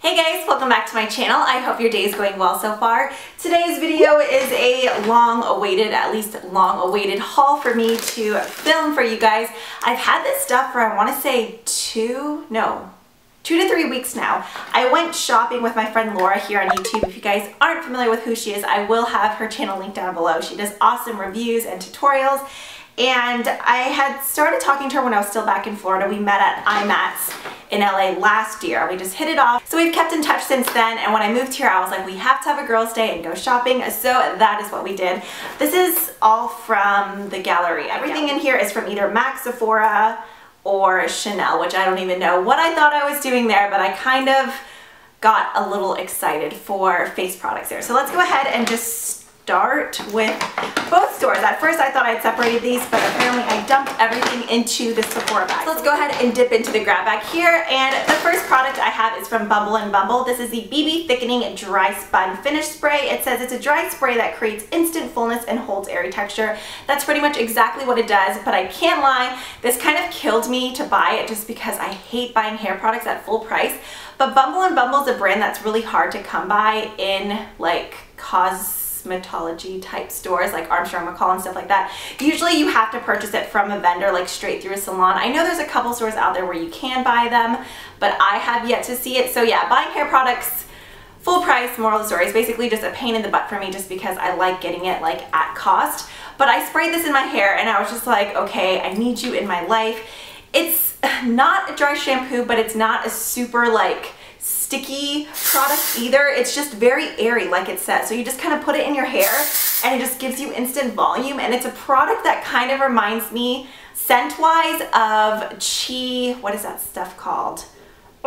Hey guys, welcome back to my channel. I hope your day is going well so far. Today's video is a long-awaited, at least long-awaited haul for me to film for you guys. I've had this stuff for I want to say 2 to 3 weeks now. I went shopping with my friend Laura here on YouTube. If you guys aren't familiar with who she is, I will have her channel linked down below. She does awesome reviews and tutorials. And I had started talking to her when I was still back in Florida. We met at IMATS in LA last year. We just hit it off. So we've kept in touch since then. And when I moved here, I was like, we have to have a girls' day and go shopping. So that is what we did. This is all from the gallery. Everything in here is from either MAC, Sephora, or Chanel, which I don't even know what I thought I was doing there, but I kind of got a little excited for face products there. So let's go ahead and just start with both stores. At first I thought I had separated these, but apparently I dumped everything into the Sephora bag. So let's go ahead and dip into the grab bag here. And the first product I have is from Bumble & Bumble. This is the BB Thickening Dry Spun Finish Spray. It says it's a dry spray that creates instant fullness and holds airy texture. That's pretty much exactly what it does, but I can't lie, this kind of killed me to buy it just because I hate buying hair products at full price. But Bumble & Bumble is a brand that's really hard to come by in like cosmetology type stores like Armstrong McCall and stuff like that. Usually you have to purchase it from a vendor, like straight through a salon. I know there's a couple stores out there where you can buy them, but I have yet to see it. So yeah, buying hair products full price, moral of the story, is basically just a pain in the butt for me just because I like getting it like at cost. But I sprayed this in my hair and I was just like, okay, I need you in my life. It's not a dry shampoo, but it's not a super like sticky product either. It's just very airy like it says. So you just kind of put it in your hair and it just gives you instant volume, and it's a product that kind of reminds me scent-wise of what is that stuff called?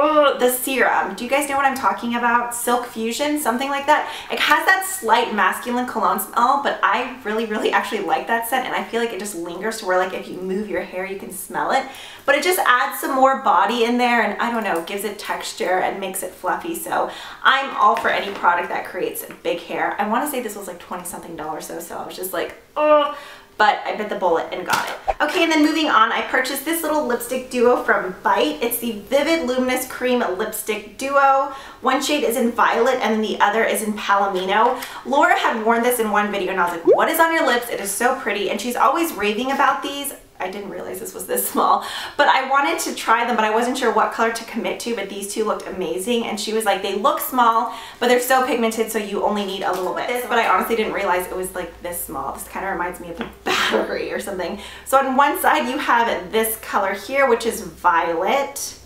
Oh, the serum. Do you guys know what I'm talking about? Silk Fusion, something like that. It has that slight masculine cologne smell, but I really actually like that scent, and I feel like it just lingers to where like if you move your hair you can smell it. But it just adds some more body in there, and I don't know, gives it texture and makes it fluffy. So I'm all for any product that creates big hair. I want to say this was like $20-something though, so I was just like, oh. But I bit the bullet and got it. Okay, and then moving on, I purchased this little lipstick duo from butttt. It's the Vivid Luminous Cream Lipstick Duo. One shade is in Violet and then the other is in Palomino. Laura had worn this in one video and I was like, what is on your lips? It is so pretty, and she's always raving about these. I didn't realize this was this small, but I wanted to try them, but I wasn't sure what color to commit to, but these two looked amazing, and she was like, they look small, but they're so pigmented, so you only need a little bit. But I honestly didn't realize it was like this small. This kind of reminds me of a battery or something. So on one side you have this color here, which is violet,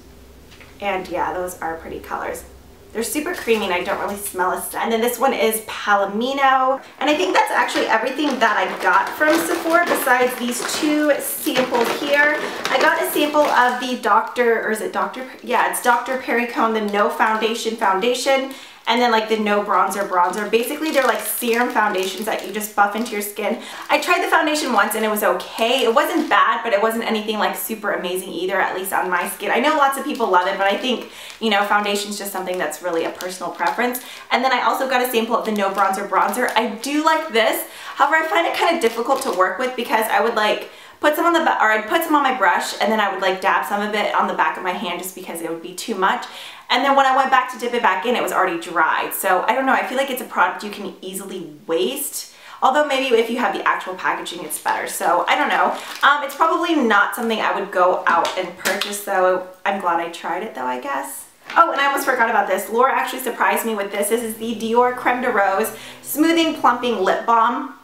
and yeah, those are pretty colors. They're super creamy and I don't really smell a scent. And then this one is Palomino. And I think that's actually everything that I got from Sephora besides these 2 samples here. I got a sample of the it's Dr. Perricone, the No Foundation. And then like the No Bronzer. Basically they're like serum foundations that you just buff into your skin. I tried the foundation once and it was okay. It wasn't bad, but it wasn't anything like super amazing either, at least on my skin. I know lots of people love it, but I think, you know, foundation's just something that's really a personal preference. And then I also got a sample of the No Bronzer. I do like this. However, I find it kind of difficult to work with because I would like put some on I'd put some on my brush and then I would like dab some of it on the back of my hand just because it would be too much. And then when I went back to dip it back in, it was already dried. So I don't know, I feel like it's a product you can easily waste. Although maybe if you have the actual packaging, it's better. So I don't know. It's probably not something I would go out and purchase though. I'm glad I tried it though, I guess. Oh, and I almost forgot about this. Laura actually surprised me with this. This is the Dior Creme de Rose Smoothing Plumping Lip Balm.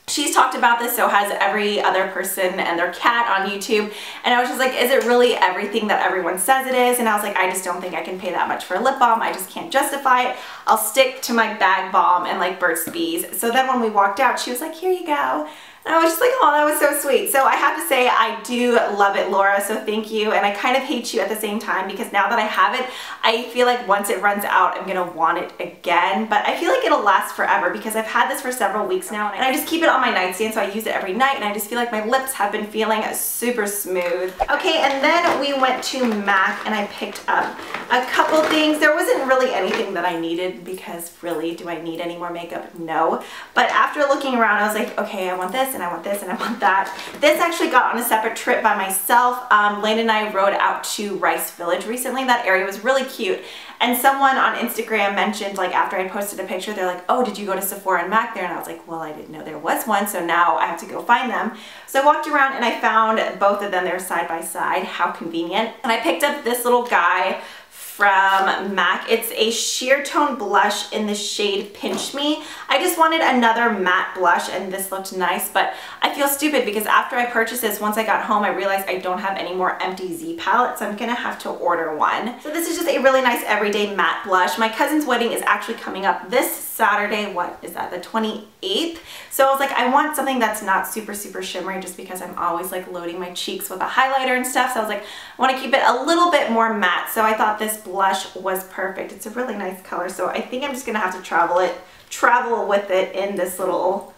She's talked about this, so has every other person and their cat on YouTube, and I was just like, is it really everything that everyone says it is? And I was like, I just don't think I can pay that much for a lip balm. I just can't justify it. I'll stick to my bag balm and like Burt's Bees. So then when we walked out, she was like, here you go. And I was just like, oh, that was so sweet. So I have to say, I do love it, Laura, so thank you. And I kind of hate you at the same time because now that I have it, I feel like once it runs out, I'm gonna want it again. But I feel like it'll last forever because I've had this for several weeks now, and I just keep it on my nightstand, so I use it every night, and I just feel like my lips have been feeling super smooth. Okay, and then we went to MAC and I picked up a couple things. There wasn't really anything that I needed because really, do I need any more makeup? No. But after looking around, I was like, okay, I want this, and I want this, and I want that. This actually got on a separate trip by myself. Lane and I rode out to Rice Village recently. That area was really cute. And someone on Instagram mentioned, like after I posted a picture, they're like, oh, did you go to Sephora and MAC there? And I was like, well, I didn't know there was one, so now I have to go find them. So I walked around and I found both of them. They were side by side. How convenient. And I picked up this little guy from MAC. It's a sheer tone blush in the shade Pinch Me. I just wanted another matte blush and this looked nice, but I feel stupid because after I purchased this, once I got home, I realized I don't have any more empty Z palettes, so I'm gonna have to order one. So this is just a really nice everyday matte blush. My cousin's wedding is actually coming up this Saturday. What is that, the 28th? So I was like, I want something that's not super shimmery just because I'm always like loading my cheeks with a highlighter and stuff. So I was like, I want to keep it a little bit more matte. So I thought this blush was perfect. It's a really nice color. So I think I'm just gonna have to travel with it in this little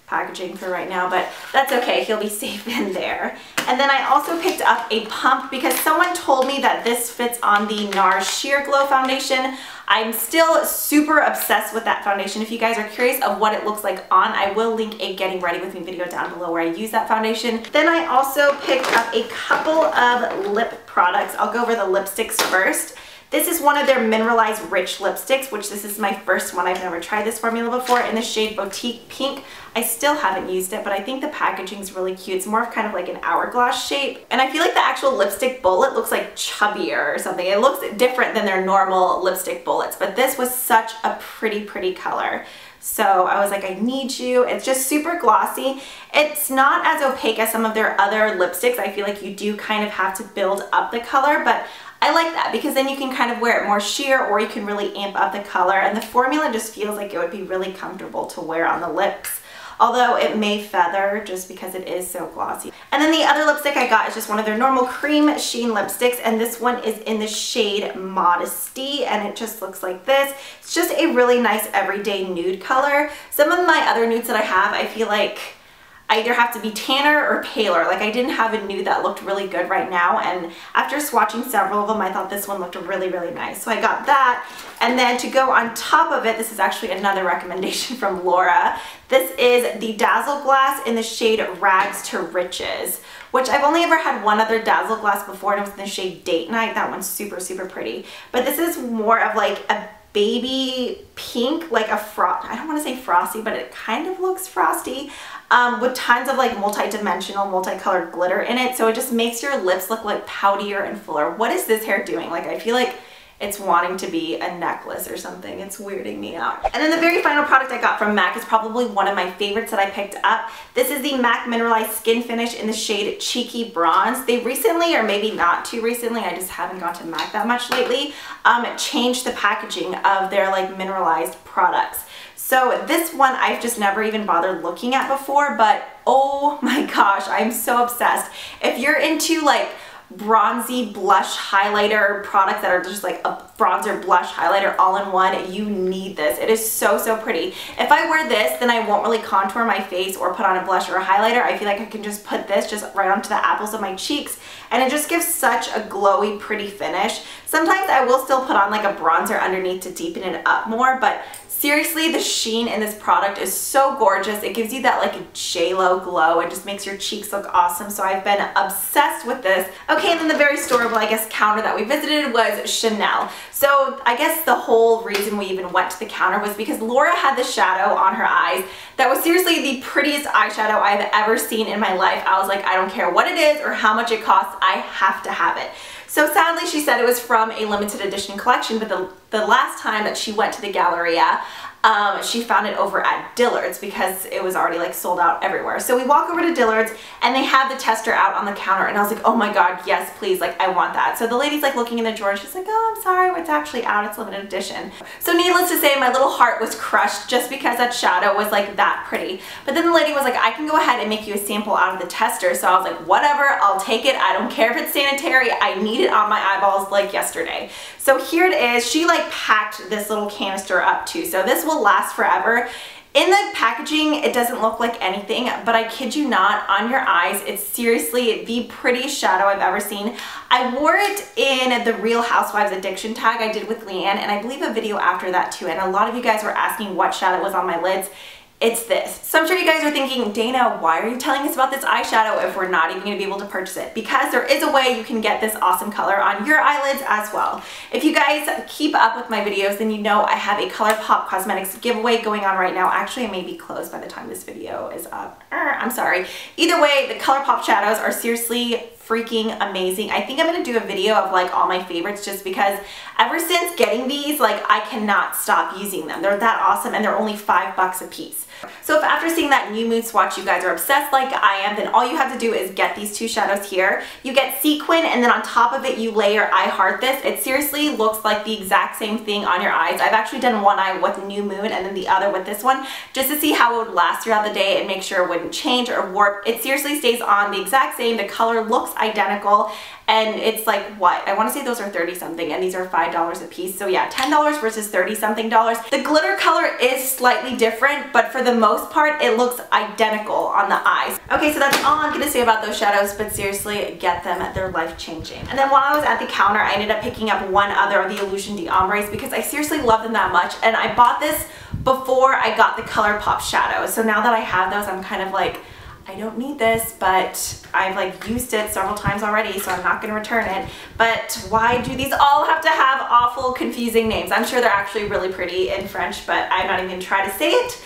packaging for right now, but that's okay. He'll be safe in there. And then I also picked up a pump because someone told me that this fits on the NARS Sheer Glow foundation. I'm still super obsessed with that foundation. If you guys are curious of what it looks like on, I will link a getting ready with me video down below where I use that foundation. Then I also picked up a couple of lip products. I'll go over the lipsticks first. This is one of their mineralized rich lipsticks, which this is my first one. I've never tried this formula before, in the shade Boutique Pink. I still haven't used it, but I think the packaging is really cute. It's more of kind of like an hourglass shape. And I feel like the actual lipstick bullet looks like chubbier or something. It looks different than their normal lipstick bullets, but this was such a pretty color. So I was like, I need you. It's just super glossy. It's not as opaque as some of their other lipsticks. I feel like you do kind of have to build up the color, but I like that because then you can kind of wear it more sheer or you can really amp up the color, and the formula just feels like it would be really comfortable to wear on the lips. Although it may feather just because it is so glossy. And then the other lipstick I got is just one of their normal cream sheen lipsticks, and this one is in the shade Modesty, and it just looks like this. It's just a really nice everyday nude color. Some of my other nudes that I have, I feel like I either have to be tanner or paler. Like I didn't have a nude that looked really good right now, and after swatching several of them, I thought this one looked really nice. So I got that, and then to go on top of it, this is actually another recommendation from Laura. This is the Dazzle Glass in the shade Rags to Riches, which I've only ever had one other Dazzle Glass before, and it was in the shade Date Night. That one's super pretty. But this is more of like a baby pink, like a I don't want to say frosty, but it kind of looks frosty, with tons of like multi-dimensional, multicolored glitter in it. So it just makes your lips look like poutier and fuller. What is this hair doing? Like I feel like it's wanting to be a necklace or something. It's weirding me out. And then the very final product I got from MAC is probably one of my favorites that I picked up. This is the MAC Mineralized Skin Finish in the shade Cheeky Bronze. They recently, or maybe not too recently, I just haven't gone to MAC that much lately, changed the packaging of their like mineralized products. So this one I've just never even bothered looking at before, but oh my gosh, I'm so obsessed. If you're into like bronzy blush highlighter products that are just like a bronzer blush highlighter all in one, you need this. It is so pretty. If I wear this, then I won't really contour my face or put on a blush or a highlighter. I feel like I can just put this just right onto the apples of my cheeks, and it just gives such a glowy, pretty finish. Sometimes I will still put on like a bronzer underneath to deepen it up more, but seriously, the sheen in this product is so gorgeous. It gives you that like J-Lo glow. It just makes your cheeks look awesome. So I've been obsessed with this. Okay, and then the very storable, I guess, counter that we visited was Chanel. So I guess the whole reason we even went to the counter was because Laura had the shadow on her eyes that was seriously the prettiest eyeshadow I've ever seen in my life. I was like, I don't care what it is or how much it costs, I have to have it. So sadly, she said it was from a limited edition collection, but the last time that she went to the Galleria, she found it over at Dillard's because it was already like sold out everywhere. So we walk over to Dillard's and they have the tester out on the counter, and I was like, oh my god, yes please, like I want that. So the lady's like looking in the drawer and she's like, oh, I'm sorry, it's actually out, it's limited edition. So needless to say, my little heart was crushed just because that shadow was like that pretty. But then the lady was like, I can go ahead and make you a sample out of the tester. So I was like, whatever, I'll take it. I don't care if it's sanitary, I need it on my eyeballs like yesterday. So here it is. She like packed this little canister up too, so this will last forever. In the packaging, it doesn't look like anything, but I kid you not, on your eyes, it's seriously the prettiest shadow I've ever seen. I wore it in the Real Housewives Addiction tag I did with Leanne, and I believe a video after that too, and a lot of you guys were asking what shadow was on my lids. it's this. So I'm sure you guys are thinking, Dana, why are you telling us about this eyeshadow if we're not even going to be able to purchase it? Because there is a way you can get this awesome color on your eyelids as well. If you guys keep up with my videos, then you know I have a ColourPop Cosmetics giveaway going on right now. Actually, it may be closed by the time this video is up. I'm sorry. Either way, the ColourPop shadows are seriously freaking amazing. I think I'm gonna do a video of like all my favorites just because ever since getting these, like I cannot stop using them. They're that awesome and they're only $5 a piece. So if after seeing that new mood swatch you guys are obsessed like I am, then all you have to do is get these two shadows here. You get Sequin and then on top of it you layer I Heart This. It seriously looks like the exact same thing on your eyes. I've actually done one eye with New Moon and then the other with this one just to see how it would last throughout the day and make sure it wouldn't change or warp. It seriously stays on the exact same. The color looks identical and it's like what? I want to say those are 30 something and these are $5 a piece. So yeah, $10 versus 30 something dollars. The glitter color is slightly different, but for the most part it looks identical on the eyes. Okay, so that's all I'm gonna say about those shadows, but seriously get them, they're life changing. And then while I was at the counter I ended up picking up one other of the Illusion d'Ombres because I seriously love them that much, and I bought this before I got the ColourPop shadows. So now that I have those, I'm kind of like, I don't need this, but I've like used it several times already, so I'm not going to return it. But why do these all have to have awful, confusing names? I'm sure they're actually really pretty in French, but I'm not even going to try to say it.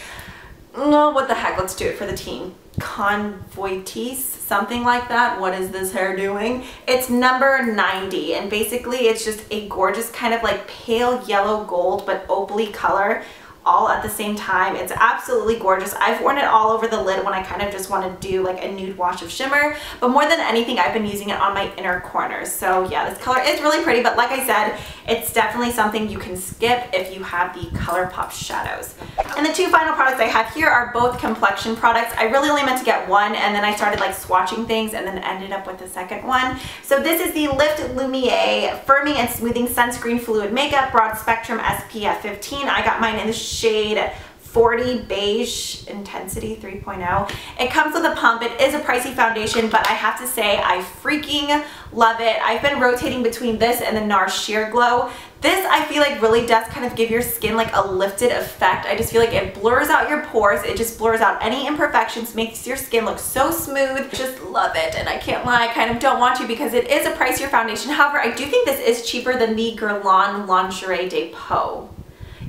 No, what the heck, let's do it for the team. Convoitis, something like that. What is this hair doing? It's number 90, and basically it's just a gorgeous kind of like pale yellow gold, but opally color, all at the same time. It's absolutely gorgeous. I've worn it all over the lid when I kind of just want to do like a nude wash of shimmer, but more than anything I've been using it on my inner corners. So yeah, this color is really pretty, but like I said, it's definitely something you can skip if you have the ColourPop shadows. And the two final products I have here are both complexion products. I really only meant to get one, and then I started like swatching things and then ended up with the second one. So this is the Lift Lumiere Firming and Smoothing Sunscreen Fluid Makeup Broad Spectrum SPF 15. I got mine in the shade 40 Beige Intensity 3.0. It comes with a pump. It is a pricey foundation, but I have to say I freaking love it. I've been rotating between this and the NARS Sheer Glow. This I feel like really does kind of give your skin like a lifted effect. I just feel like it blurs out your pores. It just blurs out any imperfections, makes your skin look so smooth. Just love it, and I can't lie, I kind of don't want to because it is a pricier foundation. However, I do think this is cheaper than the Guerlain Lingerie Depot.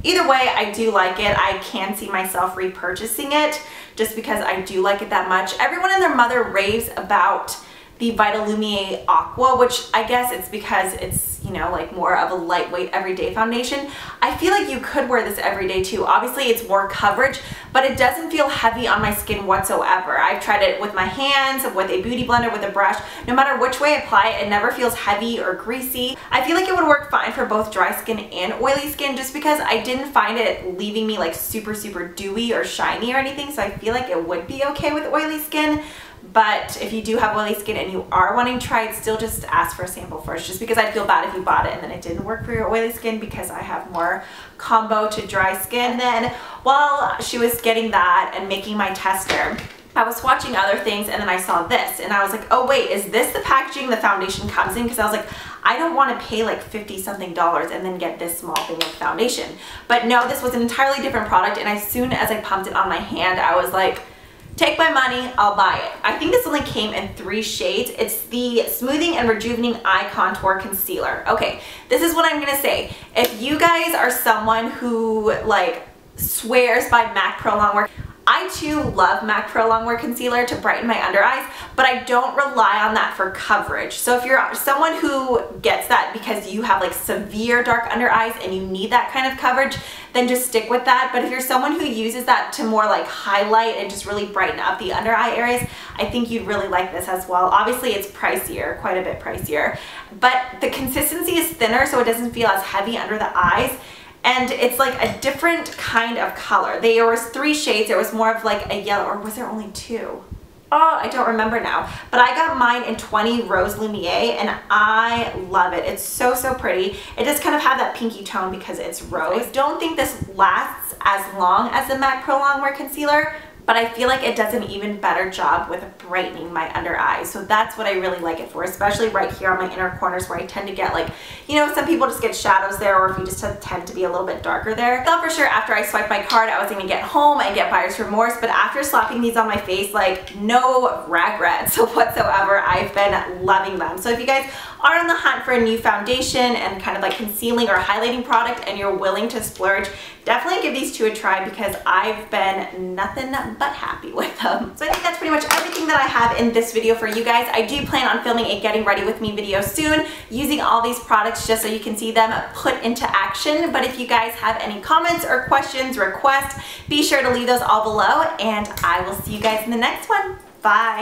Either way, I do like it. I can see myself repurchasing it just because I do like it that much. Everyone and their mother raves about the Vitalumiere Aqua, which I guess it's because it's, you know, like more of a lightweight everyday foundation. I feel like you could wear this every day too. Obviously it's more coverage, but it doesn't feel heavy on my skin whatsoever. I've tried it with my hands, with a beauty blender, with a brush. No matter which way I apply it, it never feels heavy or greasy. I feel like it would work fine for both dry skin and oily skin just because I didn't find it leaving me like super dewy or shiny or anything, so I feel like it would be okay with oily skin. But if you do have oily skin and you are wanting to try it, still just ask for a sample first, just because I'd feel bad if you bought it and then it didn't work for your oily skin, because I have more combo to dry skin. And then while she was getting that and making my tester, I was watching other things and then I saw this and I was like, oh wait, is this the packaging the foundation comes in? Because I was like, I don't want to pay like $50 something and then get this small thing of foundation. But no, this was an entirely different product, and as soon as I pumped it on my hand, I was like, take my money, I'll buy it. I think this only came in 3 shades. It's the Smoothing and Rejuvenating Eye Contour Concealer. Okay, this is what I'm gonna say. If you guys are someone who like swears by MAC Pro Longwear, I too love MAC Pro Longwear Concealer to brighten my under eyes, but I don't rely on that for coverage. So if you're someone who gets that because you have like severe dark under eyes and you need that kind of coverage, then just stick with that. But if you're someone who uses that to more like highlight and just really brighten up the under eye areas, I think you'd really like this as well. Obviously it's pricier, quite a bit pricier, but the consistency is thinner so it doesn't feel as heavy under the eyes. And it's like a different kind of color. There was 3 shades. There was more of like a yellow, or was there only 2? Oh, I don't remember now. But I got mine in 20 Rose Lumiere and I love it. It's so pretty. It does kind of have that pinky tone because it's rose. I don't think this lasts as long as the MAC Pro Longwear Concealer, but I feel like it does an even better job with brightening my under eyes. So that's what I really like it for, especially right here on my inner corners where I tend to get like, you know, some people just get shadows there, or if you just tend to be a little bit darker there. I thought for sure after I swiped my card I was gonna get home and get buyer's remorse, but after slapping these on my face, like no regrets whatsoever. I've been loving them. So if you guys are on the hunt for a new foundation and kind of like concealing or highlighting product and you're willing to splurge, definitely give these two a try because I've been nothing but happy with them. So I think that's pretty much everything that I have in this video for you guys. I do plan on filming a getting ready with me video soon using all these products just so you can see them put into action. But if you guys have any comments or questions, requests, be sure to leave those all below, and I will see you guys in the next one. Bye.